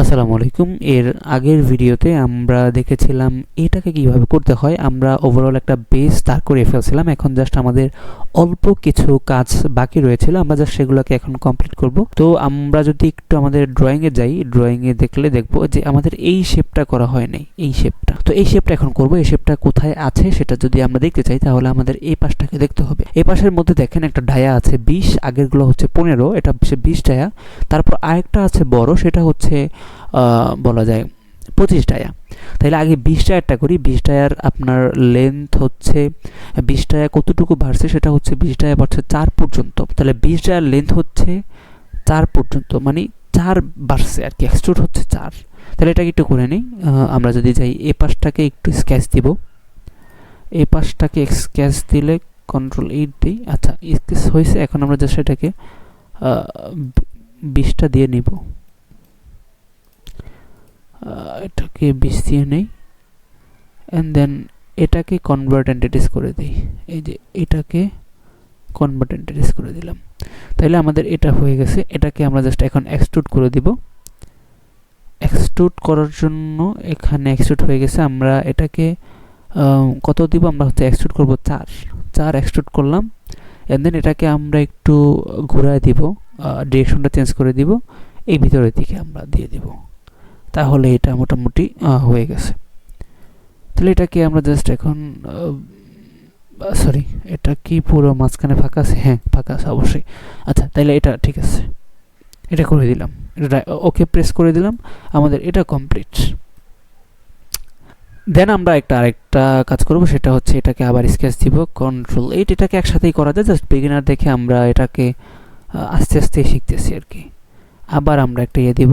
আসসালামু আলাইকুম। এর আগের ভিডিওতে আমরা দেখেছিলাম এটাকে কিভাবে করতে হয়। আমরা ওভারঅল একটা বেস দাঁড় করিয়ে ফেলছিলাম। এখন জাস্ট আমাদের অল্প কিছু কাজ বাকি রয়েছিল, আমরা জাস্ট সেগুলোকে এখন কমপ্লিট করব। তো আমরা যদি একটু আমাদের ড্রয়িংয়ে যাই, ড্রয়িংয়ে দেখলে দেখব যে আমাদের এই শেপটা করা হয় নাই, এই শেপটা। তো এই শেপটা এখন করব। এই শেপটা কোথায় আছে সেটা যদি আমরা দেখতে চাই তাহলে আমাদের এই পাশটাকে দেখতে হবে। এই পাশের মধ্যে দেখেন একটা ডায়া আছে 20, আগেরগুলো হচ্ছে 15, এটা হচ্ছে 20 ডায়া। তারপর আরেকটা আছে বড়, সেটা হচ্ছে বলা যায় 25 টায়া। তাহলে আগে 20 টায়ারটা করি। 20 টায়ার আপনার লেন্থ হচ্ছে 20 টায়া কতটুকু বাড়ছে, সেটা হচ্ছে 20 টায়া বাড়ছে 4 পর্যন্ত। তাহলে 20 টায়ার লেন্থ হচ্ছে 4 পর্যন্ত, মানে 4 বাড়ছে আর কি, এক্সট্রুড হচ্ছে 4। তাহলে এটাকে একটু করে নিই। আমরা যদি যাই এ পাশটাকে একটু স্কেচ দিব, এ পাশটাকে স্কেচ দিলে Ctrl+8 দিই। আচ্ছা, স্কেচ হয়েছে। এখন আমরা জাস্ট এটাকে 20টা দিয়ে নিব, এটাকে 20 দিয়ে নেই। অ্যান্ড দেন এটাকে কনভার্ট এন্টিটিস করে দিই। এই যে এটাকে কনভার্ট এন্টিটিস করে দিলাম। তাহলে আমাদের এটা হয়ে গেছে। এটাকে আমরা জাস্ট এখন এক্সট্রুড করে দিব। এক্সট্রুড করার জন্য এখানে এক্সট্রুড হয়ে গেছে। আমরা এটাকে কত দিব, আমরা হচ্ছে এক্সট্রুড করব 4 এক্সট্রুড করলাম। অ্যান্ড দেন এটাকে আমরা একটু ঘুরায় দিব, ডিরেকশনটা চেঞ্জ করে দিব, এই ভিতরের দিকে আমরা দিয়ে দিব। তাহলে এটা মোটামুটি হয়ে গেছে। তাহলে এটাকে আমরা জাস্ট এখন সরি, এটা কি পুরো মাঝখানে ফাঁকা আছে? হ্যাঁ, ফাঁকা আছে অবশ্যই। আচ্ছা, তাহলে এটা ঠিক আছে, এটা করে দিলাম, এটা ওকে প্রেস করে দিলাম। আমাদের এটা কমপ্লিট। দেন আমরা আরেকটা কাজ করব, সেটা হচ্ছে এটাকে আবার স্কেচ দিব, Ctrl+8। এটাকে একসাথেই করা যায়, জাস্ট বিগিনার দেখে আমরা এটাকে আস্তে আস্তে শিখতেছি আর কি। আবার আমরা একটা দিব,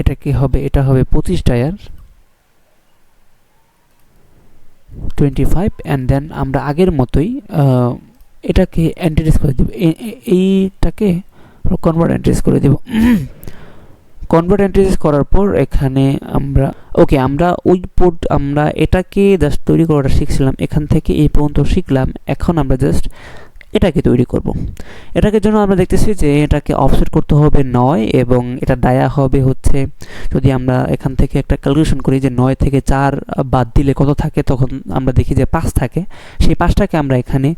এটা কি হবে, এটা হবে 25 টায়ার 25। অ্যান্ড দেন আমরা আগের মতোই এটাকে এন্টিটিস করে দিব, এইটাকে কনভার্ট এন্টিটিস করে দিব। কনভার্ট এন্টিটিস করার পর এখানে আমরা আমরা ওই পোর্ট, আমরা এটাকে জাস্ট তৈরি করাটা শিখছিলাম, এখান থেকে এই পর্যন্ত শিখলাম। এখন আমরা জাস্ট এটাকে তৈরি করব। এটাকে জন্য আমরা দেখতেছি যে এটাকে অফসেট করতে হবে 9, এবং এটা ডায়া হবে হচ্ছে, যদি আমরা এখান থেকে একটা ক্যালকুলেশন করি যে 9 থেকে 4 বাদ দিলে কত থাকে, তখন আমরা দেখি যে 5 থাকে। সেই 5টাকে আমরা এখানে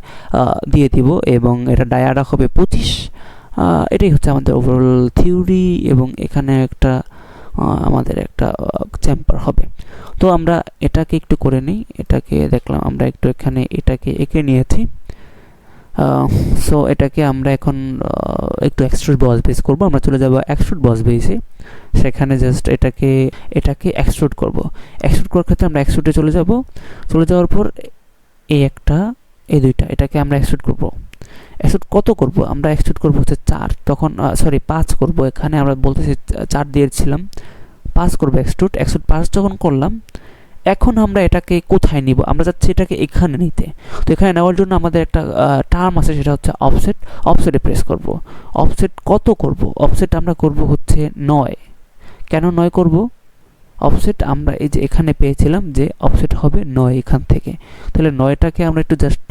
দিয়ে দিব, এবং এটা ডায়াটা হবে 25। এটাই হচ্ছে আমাদের ওভারঅল থিওরি, এবং এখানে একটা আমাদের একটা চেম্বার হবে। তো আমরা এটাকে একটু করে নিই। এটাকে দেখলাম আমরা একটু এখানে এটাকে এঁকে নিয়েছি। সো এটাকে আমরা এখন একটু এক্সট্রুড বস বেস করব। আমরা চলে যাব এক্সট্রুড বস বেসে, সেখানে জাস্ট এটাকে এক্সট্রুড করব। এক্সট্রুড করার ক্ষেত্রে আমরা এক্সট্রুডে চলে যাওয়ার পর এই একটা, এই দুইটা, এটাকে আমরা এক্সট্রুড করব। এক্সট্রুড কত করব, আমরা এক্সট্রুড করব হচ্ছে 4, তখন সরি 5 করব। এখানে আমরা বলতেছি 4 দিয়েছিলাম, 5 করব এক্সট্রুড 5 যখন করলাম। এখন আমরা এটাকে কোথায় নিব, আমরা যাচ্ছি এটাকে এখানে নিতে। তো এখানে নেওয়ার জন্য আমাদের একটা টার্ম আছে, সেটা হচ্ছে অফসেট। অফসেটে প্রেস করব। অফসেট কত করব, অফসেট আমরা করব হচ্ছে 9। কেন 9 করব অফসেট, আমরা এই যে এখানে পেয়েছিলাম যে অফসেট হবে 9 এখান থেকে। তাহলে 9টাকে আমরা একটু জাস্ট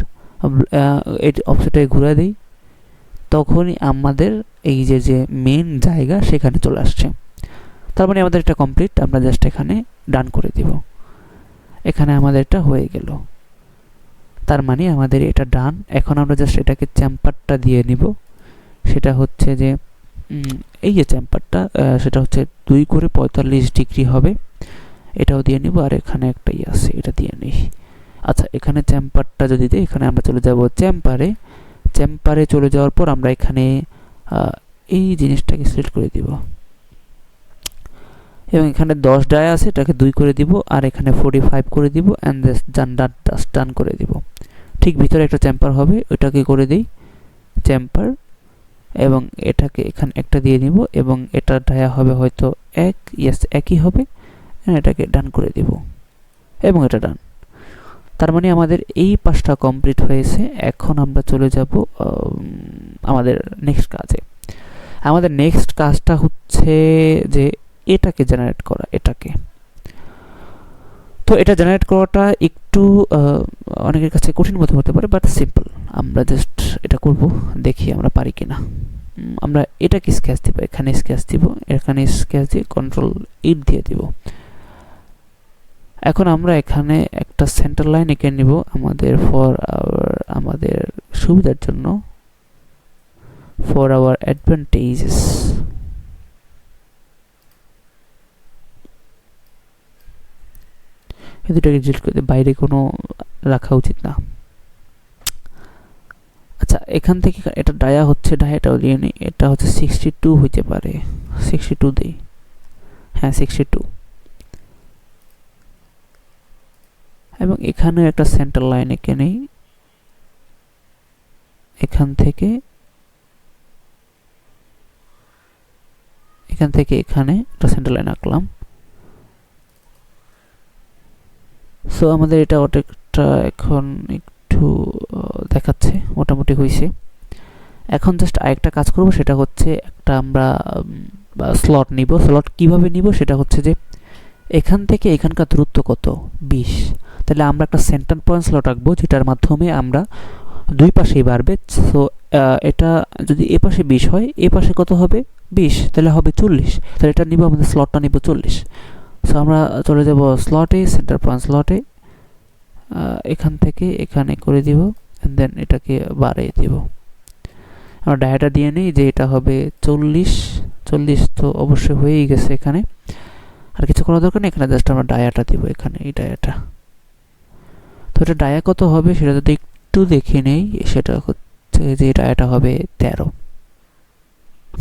এই অফসেটে ঘুরে দিই, তখনই আমাদের এই যে মেন জায়গা সেখানে চলে আসছে। তার মানে আমাদের এটা কমপ্লিট। আমরা জাস্ট এখানে ডান করে দিব। এখানে আমাদের এটা হয়ে গেল, তার মানে আমাদের এটা ডান। এখন আমরা জাস্ট এটাকে চ্যাম্পারটা দিয়ে নিব, সেটা হচ্ছে যে এই যে চ্যাম্পারটা, সেটা হচ্ছে 2 করে 45 ডিগ্রি হবে। এটাও দিয়ে নিব, আর এখানে একটা আছে, এটা দিয়ে নিই। আচ্ছা, এখানে চ্যাম্পারটা যদি দিই, এখানে আমরা চলে যাব চ্যাম্পারে চলে যাওয়ার পর আমরা এখানে এই জিনিসটাকে সিলেক্ট করে দিব, এবং এখানে 10 ডায়া আছে, এটাকে 2 করে দিব, আর এখানে 45 করে দিব, অ্যান্ড ডান করে দিব। ঠিক ভিতরে একটা চ্যাম্পার হবে, ওইটাকে করে দিই চ্যাম্পার, এবং এটাকে এখানে একটা দিয়ে নিব, এবং এটা ডায়া হবে হয়তো 1, ইয়েস একই হবে। এটাকে ডান করে দিব, এবং এটা ডান। তার মানে আমাদের এই পাশটা কমপ্লিট হয়েছে। এখন আমরা চলে যাব আমাদের নেক্সট কাজে। আমাদের নেক্সট কাজটা হচ্ছে যে এটাকে জেনারেট করা। এটাকে তো এটা জেনারেট করাটা একটু অনেকের কাছে কঠিন মনে হতে পারে, বাট সিম্পল। আমরা জাস্ট এটা করব, দেখি আমরা পারি কিনা। আমরা এটাকে স্কেচ দিব, এখানে স্কেচ দিব, এখানে স্কেচ দিয়ে কন্ট্রোল ইট দিয়ে দিব। এখন আমরা এখানে একটা সেন্টার লাইন এঁকে নিব আমাদের সুবিধার জন্য, ফর আওয়ার অ্যাডভান্টেজেস। এই দুটাকে ডিলিট করে বাইরে কোনো রাখা উচিত না। আচ্ছা, এখান থেকে এটা ডায়া হচ্ছে, ডায়াটাও দিয়ে নিই, এটা হচ্ছে 62 হইতে পারে, 62 দিই, হ্যাঁ 62। এবং এখানে একটা সেন্টার লাইন এঁকে নেই, এখান থেকে এখানে একটা সেন্টার লাইন আঁকলাম। সো আমাদের এটা এখন একটু দেখাচ্ছে মোটামুটি হয়েছে। এখন জাস্ট আরেকটা কাজ করব, সেটা হচ্ছে একটা আমরা স্লট নিব। স্লট কিভাবে নিব সেটা হচ্ছে যে এখান থেকে এখানকার দূরত্ব কত, 20। তাহলে আমরা একটা সেন্টার পয়েন্ট স্লট রাখবো, যেটার মাধ্যমে আমরা দুই পাশেই বাড়বে। সো এটা যদি এ পাশে 20 হয়, এ পাশে কত হবে 20, তাহলে হবে 40। তাহলে এটা নিব, আমাদের স্লটটা নিব 40। সো আমরা চলে যাব স্লটে, সেন্টার পয়েন্ট স্লটে, এখান থেকে এখানে করে দিব, এন্ড দেন এটাকে বাড়িয়ে দিব। আমরা ডায়াটা দিয়ে নিই যে এটা হবে 40। তো অবশ্যই হয়েই গেছে, এখানে আর কিছু করার দরকার নেই। এখানে জাস্ট আমরা ডায়াটা দিব, এখানে এই ডায়াটা। তো এটা ডায়া কত হবে সেটা যদি একটু দেখে নেই, সেটা হচ্ছে যে ডায়াটা হবে 13।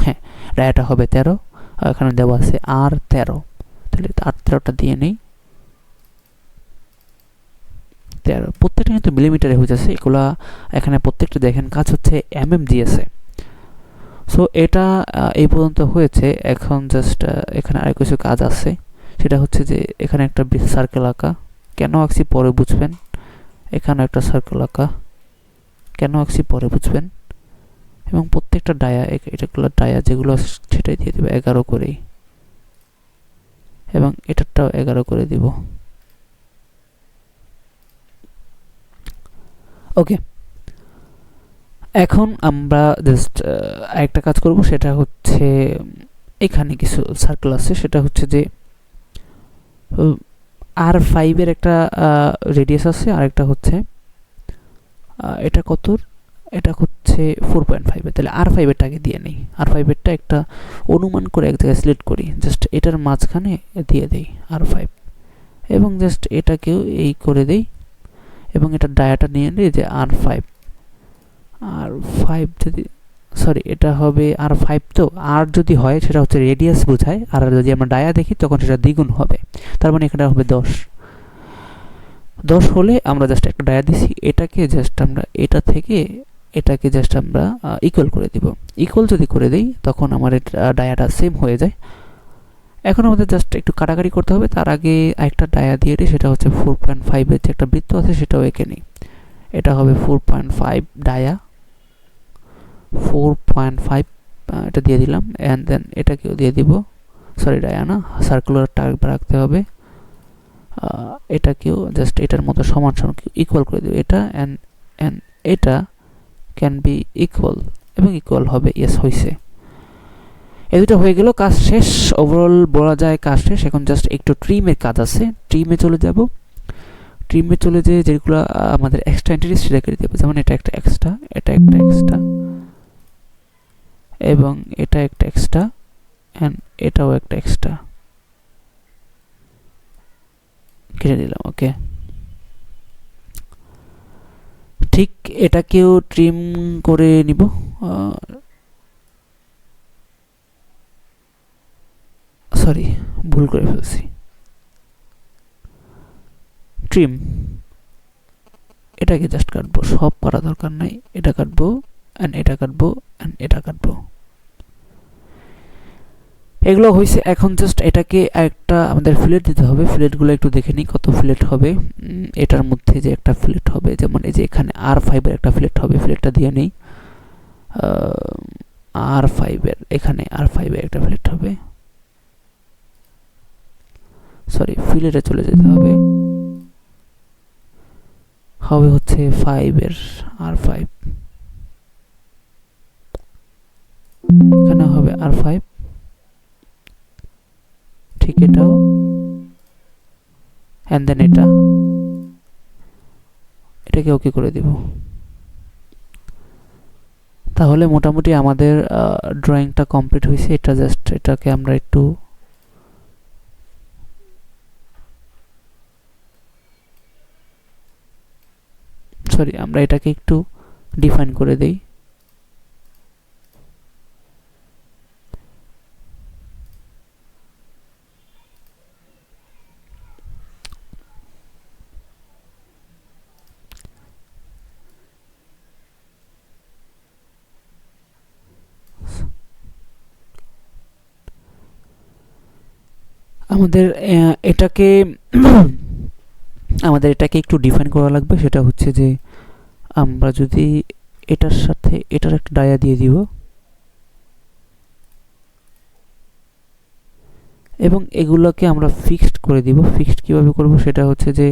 হ্যাঁ, ডায়াটা হবে 13, আর এখানে দেওয়া আছে R13। তাহলে R13টা দিয়ে নেই, 13। প্রত্যেকটা কিন্তু মিলিমিটারে হয়ে যাচ্ছে এগুলা। এখানে প্রত্যেকটা দেখেন কাজ হচ্ছে MMGS এ। সো এটা এই পর্যন্ত হয়েছে। এখন জাস্ট এখানে আর কিছু কাজ আছে, সেটা হচ্ছে যে এখানে একটা সার্কেল আঁকা। কেন আঁকছি পরে বুঝবেন। এখানে একটা সার্কেল আঁকা, কেন আঁকছি পরে বুঝবেন। এবং প্রত্যেকটা ডায়া, এটাগুলো ডায়া যেগুলো সেটাই দিয়ে দেবে 11 করেই, এবং এটারটাও 11 করে দিব। ওকে, এখন আমরা জাস্ট একটা কাজ করব, সেটা হচ্ছে এখানে কিছু সার্কেল আছে, সেটা হচ্ছে যে R5 এর একটা রেডিয়াস আছে, আর একটা হচ্ছে এটা কত, এটা হচ্ছে 4.5 এর। তাহলে R5 এরটাকে দিয়ে নেই, R5 এরটা একটা অনুমান করে এক জায়গায় সিলেক্ট করি, জাস্ট এটার মাঝখানে দিয়ে দেই R5, এবং জাস্ট এটাকেও এই করে দেই, এবং এটা ডায়াটা নিয়ে নিই যে R5 যদি সরি এটা হবে R5। তো আর যদি হয় সেটা হচ্ছে রেডিয়াস বোঝায়, আর যদি আমরা ডায়া দেখি তখন সেটা দ্বিগুণ হবে, তার মানে এখানে হবে 10 হলে আমরা জাস্ট একটা ডায়া দিছি, এটাকে জাস্ট আমরা এটা থেকে এটাকে জাস্ট আমরা ইকুয়াল করে দিব। ইকুয়াল যদি করে দিই তখন আমার ডায়াটা সেম হয়ে যায়। এখন আমাদের জাস্ট একটু কাটাকাটি করতে হবে, তার আগে একটা ডায়া দিয়ে দিই, সেটা হচ্ছে 4.5 এর যে একটা বৃত্ত আছে সেটাও এঁকে নিই। এটা হবে 4.5 ডায়া, 4.5 এটা দিয়ে দিলাম, অ্যান্ড দেন এটাকেও দিয়ে দিব। সরি, ডায়া না, সার্কুলারটা একবার রাখতে হবে। এটাকেও জাস্ট এটার মতো সমান সমান ইকুয়াল করে দেব। এটা অ্যান্ড এটা ক্যান বি ইকুয়াল, এবং ইকুয়াল হবে। ইয়েস, হয়েছে। এই দুটো হয়ে গেল, কাজ শেষ। ওভারঅল বলা যায় কাজ শেষ। এখন জাস্ট একটু ট্রিমের কাজ আছে, ট্রিমে চলে যাব। ট্রিমে চলে যে যেগুলো আমাদের এক্সট্রা এন্টিটিস সেটা করে দেবো। যেমন এটা একটা এক্সট্রা, এটা একটা এক্সট্রা, এবং এটা একটা এক্সট্রা, অ্যান্ড এটাও একটা এক্সট্রা কেটে দিলাম। ওকে, ঠিক এটাকেও ট্রিম করে নিব। সরি, ভুল করে ফেলছি। ট্রিম, এটাকে জাস্ট কাটবো, সব করা দরকার নাই। এটা কাটবো, অ্যান্ড এটা কাটবো, অ্যান্ড এটা কাটবো। এগুলো হয়েছে। এখন জাস্ট এটাকে একটা আমাদের ফিলেট দিতে হবে। ফিলেটগুলো একটু দেখে নিই কত ফিলেট হবে। এটার মধ্যে যে একটা ফিলেট হবে, যেমন এই যে এখানে R5 এর একটা ফিলেট হবে, ফিলেটটা দিয়ে নেই। R5 এর এখানে R5 এর একটা ফিলেট হবে। সরি, ফিলেটে চলে যেতে হবে, হবে হচ্ছে 5 এর R5। এখানে হবে R5, ঠিক এটাও, এন্ড দেন এটাকে ওকে করে দিব। তাহলে মোটামুটি আমাদের ড্রয়িংটা কমপ্লিট হয়েছে। এটা জাস্ট এটাকে আমরা একটু আমরা এটাকে একটু ডিফাইন করে দেই। আমাদের এটাকে একটু ডিফাইন করা লাগবে। সেটা হচ্ছে যে আমরা যদি এটার সাথে এটার একটা ডায়া দিয়ে দিব এবং এগুলোকে আমরা ফিক্সড করে দিব। ফিক্সড কিভাবে করব সেটা হচ্ছে যে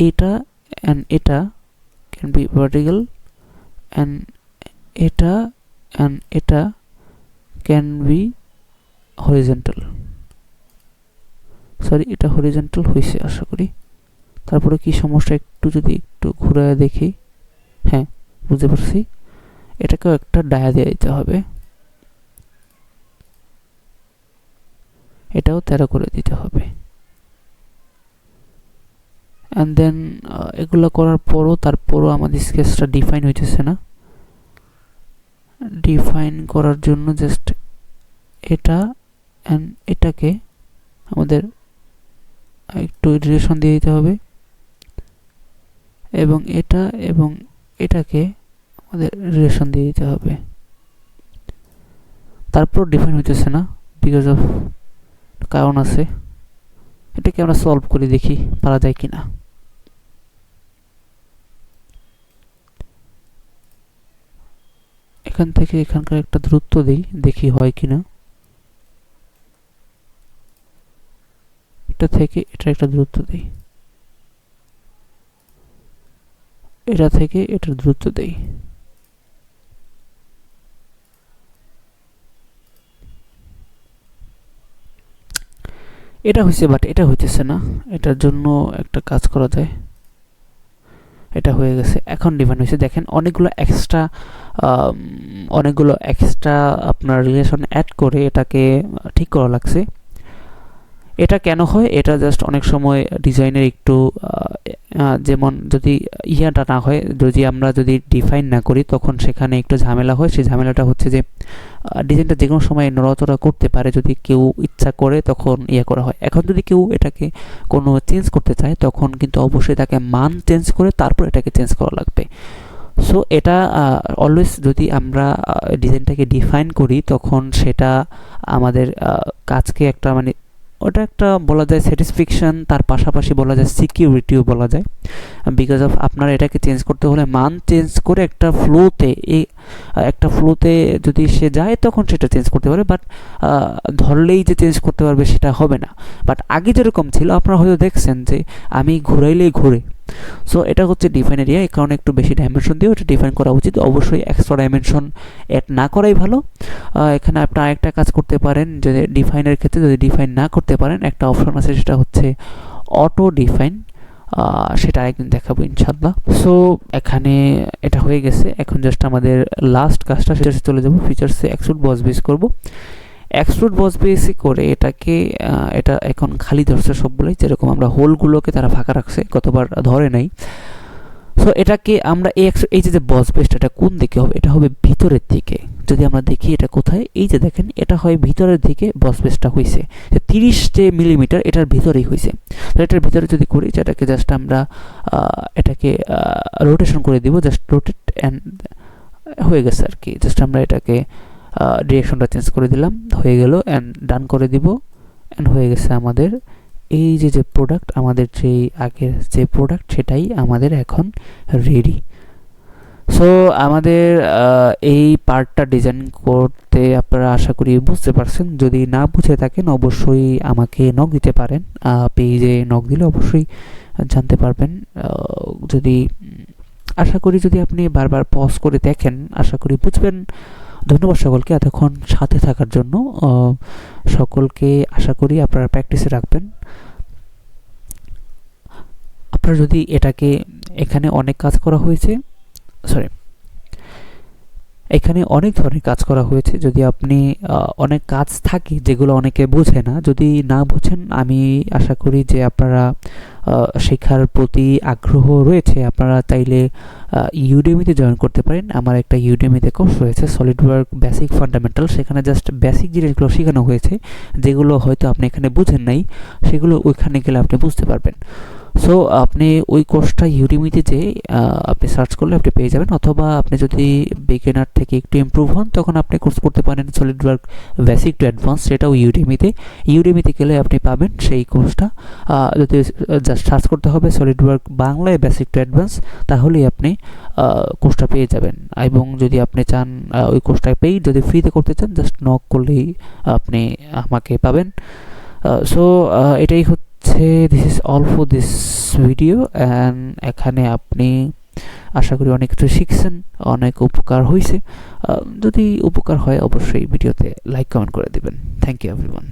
এটা এন্ড এটা ক্যান বি ভার্টিক্যাল এন্ড এটা ক্যান বি হরিজন্টাল। এটা হরিজন্টাল হয়েছে আশা করি। তারপরে কি সমস্যা যদি একটু ঘুরায় দেখি, হ্যাঁ বুঝতে পারছি। এটাকেও একটা ডায়া দিয়ে দিতে হবে, এটাও 13 করে দিতে হবে। এন্ড দেন এগুলো করার তারপরও আমাদের স্কেচটা ডিফাইন হইতেছে না। ডিফাইন করার জন্য জাস্ট এটা এন্ড এটাকে আমাদের একটু রিলেশন দিয়ে দিতে হবে এবং এটাকে আমাদের রিলেশন দিয়ে দিতে হবে। তারপর ডিফাইন হইতেছে না বিকজ অফ কারণ আছে। এটাকে আমরা সলভ করে দেখি পারা যায় কিনা। এখান থেকে এখানকার একটা দূরত্ব দেই, দেখি হয় কিনা। এটা থেকে এটা একটা দূরত্ব দেই, এটা থেকে এটার দূরত্ব দেই। এটা হয়েছে বাট এটা হইতেছে না। এটার জন্য একটা কাজ করা যায়। এটা হয়ে গেছে, এখন ডিফাইন হয়েছে। দেখেন অনেকগুলো এক্সট্রা আপনার রিলেশন অ্যাড করে এটাকে ঠিক করা লাগছে। এটা কেন হয়? এটা জাস্ট অনেক সময় ডিজাইনের একটু যেমন যদি ইয়াটা না হয়, আমরা যদি ডিফাইন না করি তখন সেখানে একটু ঝামেলা হয়। সেই ঝামেলাটা হচ্ছে যে ডিজাইনটা যে কোনো সময় নড়াচড়া করতে পারে। যদি কেউ ইচ্ছা করে তখন করা হয়। এখন যদি কেউ এটাকে কোনো চেঞ্জ করতে চায় তখন কিন্তু অবশ্যই তাকে মান চেঞ্জ করে তারপর এটাকে চেঞ্জ করা লাগবে। সো এটা অলওয়েজ যদি আমরা ডিজাইনটাকে ডিফাইন করি তখন সেটা আমাদের কাজকে একটা ওটা একটা বলা যায় স্যাটিসফ্যাকশন, তার পাশাপাশি বলা যায় সিকিউরিটিও বলা যায়। বিকজ অফ আপনার এটাকে চেঞ্জ করতে হলে মান চেঞ্জ করে একটা ফ্লোতে যদি সে যায় তখন সেটা চেঞ্জ করতে পারে। বাট ধরলেই যে চেঞ্জ করতে পারবে সেটা হবে না। বাট আগে যেরকম ছিল আপনারা হয়তো দেখছেন যে আমি ঘুরাইলেই ঘুরে। সো এটা হচ্ছে ডিফাইন এরিয়া। এই কারণে একটু বেশি ডাইমেনশন দিয়ে এটা ডিফাইন করা উচিত। অবশ্যই এক্সট্রা ডাইমেনশন অ্যাড না করাই ভালো। এখানে আপনি আরেকটা কাজ করতে পারেন, যে ডিফাইনের ক্ষেত্রে যদি ডিফাইন না করতে পারেন একটা অপশন আছে, সেটা হচ্ছে অটো ডিফাইন। সেটা আরেকদিন দেখাবো ইনশাল্লাহ। সো এখানে এটা হয়ে গেছে। এখন জাস্ট আমাদের লাস্ট কাজটা, সেটা চলে যাবো ফিচার্সে এক্সট্রুড বস বেস করব। এক্সট্রুড বস বেসে করে এটাকে এটা এখন খালি ধরছে সবগুলোই, যেরকম আমরা হোলগুলোকে তারা ফাঁকা রাখছে, কতবার ধরে নাই। সো এটাকে আমরা এই যে বস বেসটা এটা কোন দিকে হবে? এটা হবে ভিতরের দিকে। যদি আমরা দেখি এটা কোথায়, এই যে দেখেন এটা হয় ভিতরের দিকে বস বেসটা হয়েছে 30 যে মিলিমিটার, এটার ভিতরেই হয়েছে। এটার ভিতরে যদি করি, যেটাকে জাস্ট আমরা এটাকে রোটেশন করে দিব, জাস্ট রোটেট অ্যান্ড হয়ে গেছে আর কি। জাস্ট আমরা এটাকে ডিরেকশনটা চেঞ্জ করে দিলাম, হয়ে গেল, অ্যান্ড ডান করে দিব, অ্যান্ড হয়ে গেছে আমাদের এই যে প্রোডাক্ট, আমাদের যেই আগের যে প্রোডাক্ট সেটাই আমাদের এখন রেডি। সো আমাদের এই পার্টটা ডিজাইন করতে আপনারা আশা করি বুঝতে পারছেন। যদি না বুঝে থাকেন অবশ্যই আমাকে নক দিতে পারেন, পেজে নক দিলে অবশ্যই জানতে পারবেন। আশা করি যদি আপনি বারবার পজ করে দেখেন আশা করি বুঝবেন। ধন্যবাদ সকলকে এতক্ষণ সাথে থাকার জন্য। সকলকে আশা করি আপনারা প্র্যাকটিসে রাখবেন। আপনারা যদি এটাকে, এখানে অনেক কাজ করা হয়েছে, এখানে অনেক ধরনের কাজ করা হয়েছে। যদি আপনি অনেক কাজ থাকে যেগুলো অনেকে বোঝে না, যদি না বোঝেন, আমি আশা করি যে আপনারা শেখার প্রতি আগ্রহ রয়েছে, আপনারা চাইলে ইউডেমিতে জয়েন করতে পারেন। আমার একটা ইউডেমিতে কোর্স রয়েছে, সলিডওয়ার্ক বেসিক ফান্ডামেন্টাল। সেখানে জাস্ট বেসিক জিনিসগুলো শেখানো হয়েছে, যেগুলো হয়তো আপনি এখানে বুঝেন নাই, সেগুলো ওইখানে গেলে আপনি বুঝতে পারবেন। সো আপনি ওই কোর্সটা ইউডেমিতে যে আপনি সার্চ করলে আপনি পেয়ে যাবেন, অথবা আপনি যদি বিগিনার থেকে একটু ইমপ্রুভ হন তখন আপনি কোর্স করতে পারেন সলিডওয়ার্ক বেসিক টু অ্যাডভান্স, সেটাও ইউডেমিতে গেলে আপনি পাবেন সেই কোর্সটা। যদি জাস্ট সার্চ করতে হবে সলিডওয়ার্ক বাংলায় বেসিক টু অ্যাডভান্স, তাহলেই আপনি কোর্সটা পেয়ে যাবেন। এবং যদি আপনি চান ওই কোর্সটা পেয়ে যদি ফ্রিতে করতে চান, জাস্ট নক করলেই আপনি আমাকে পাবেন। সো এটাই হচ্ছে, this is all for this video. And এখানে আপনি আশা করি অনেক কিছু শিখছেন, অনেক উপকার হয়েছে। যদি উপকার হয় অবশ্যই ভিডিওতে লাইক কমেন্ট করে দিবেন। Thank you everyone.